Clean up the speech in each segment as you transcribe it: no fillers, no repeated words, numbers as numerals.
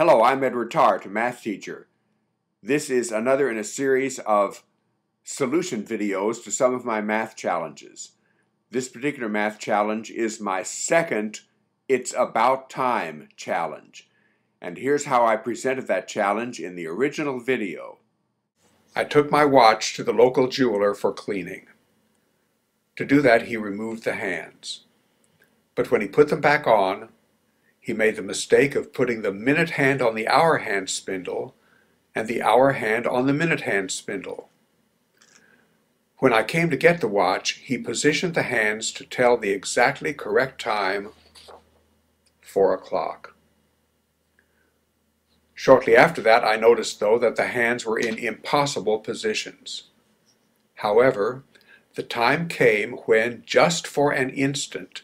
Hello, I'm Edward Tarte, a math teacher. This is another in a series of solution videos to some of my math challenges. This particular math challenge is my second It's About Time challenge. And here's how I presented that challenge in the original video. I took my watch to the local jeweler for cleaning. To do that, he removed the hands. But when he put them back on, he made the mistake of putting the minute hand on the hour hand spindle and the hour hand on the minute hand spindle. When I came to get the watch, he positioned the hands to tell the exactly correct time, 4 o'clock. Shortly after that, I noticed, though, that the hands were in impossible positions. However, the time came when, just for an instant,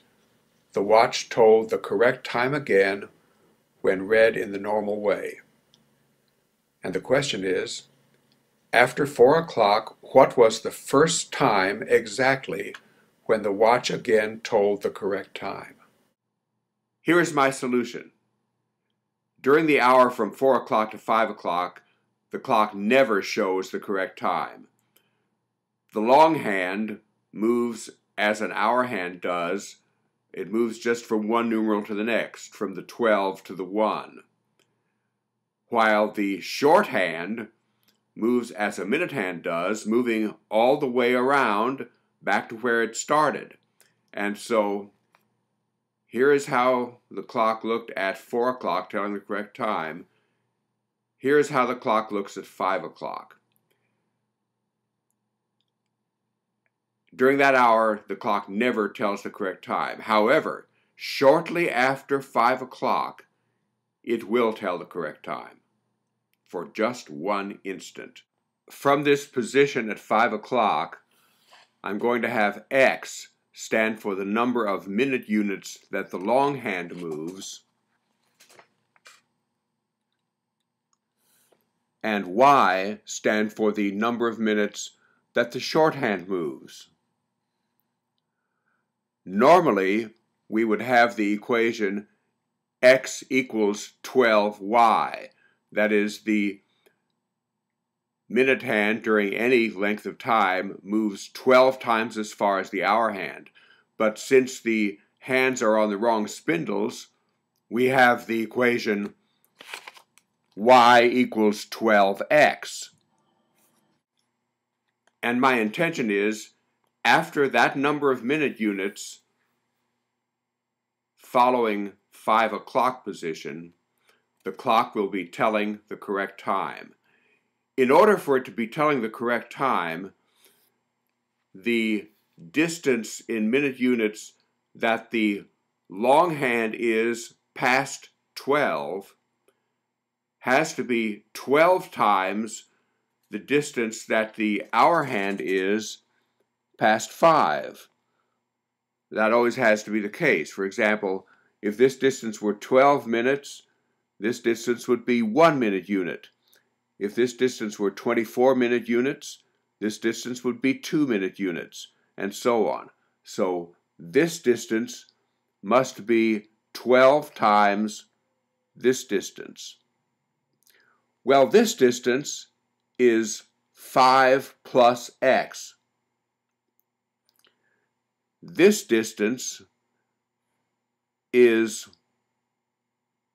the watch told the correct time again when read in the normal way. And the question is, after 4 o'clock, what was the first time exactly when the watch again told the correct time? Here is my solution. During the hour from 4 o'clock to 5 o'clock, the clock never shows the correct time. The long hand moves as an hour hand does. It moves just from one numeral to the next, from the 12 to the 1. While the short hand moves as a minute hand does, moving all the way around back to where it started. And so here is how the clock looked at 4 o'clock, telling the correct time. Here is how the clock looks at 5 o'clock. During that hour, the clock never tells the correct time. However, shortly after 5 o'clock, it will tell the correct time for just 1 instant. From this position at 5 o'clock, I'm going to have X stand for the number of minute units that the long hand moves, and Y stand for the number of minutes that the short hand moves. Normally, we would have the equation x equals 12y. That is, the minute hand during any length of time moves 12 times as far as the hour hand. But since the hands are on the wrong spindles, we have the equation y equals 12x. And my intention is, after that number of minute units following 5 o'clock position, the clock will be telling the correct time. In order for it to be telling the correct time, the distance in minute units that the long hand is past 12 has to be 12 times the distance that the hour hand is past 5. That always has to be the case. For example, if this distance were 12 minutes, this distance would be 1 minute unit. If this distance were 24 minute units, this distance would be 2 minute units, and so on. So this distance must be 12 times this distance. Well, this distance is 5 plus x. This distance is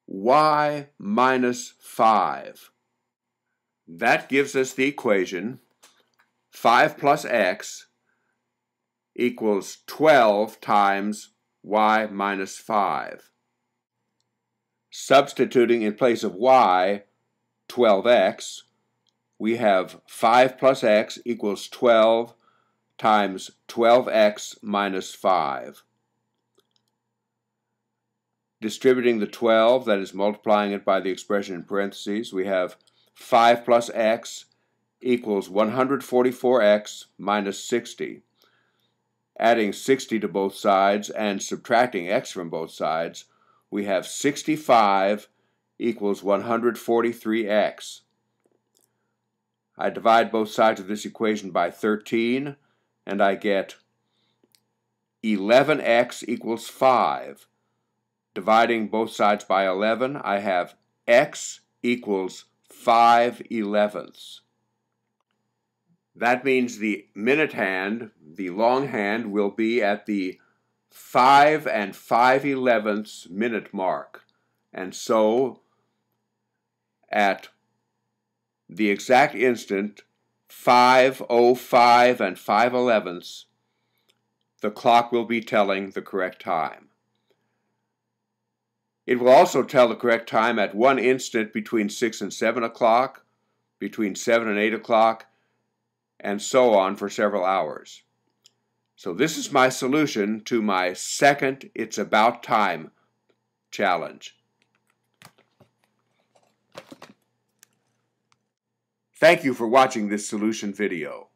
y minus 5. That gives us the equation 5 plus x equals 12 times y minus 5. Substituting in place of y, 12x, we have 5 plus x equals 12 times 12x minus 5. Distributing the 12, that is multiplying it by the expression in parentheses, we have 5 plus x equals 144x minus 60. Adding 60 to both sides and subtracting x from both sides, we have 65 equals 143x. I divide both sides of this equation by 13, and I get 11x equals 5. Dividing both sides by 11, I have x equals 5/11. That means the minute hand, the long hand, will be at the 5 5/11 minute mark. And so, at the exact instant, 5:05 5/11, the clock will be telling the correct time. It will also tell the correct time at one instant between 6 and 7 o'clock, between 7 and 8 o'clock, and so on for several hours. So this is my solution to my second It's About Time challenge. Thank you for watching this solution video.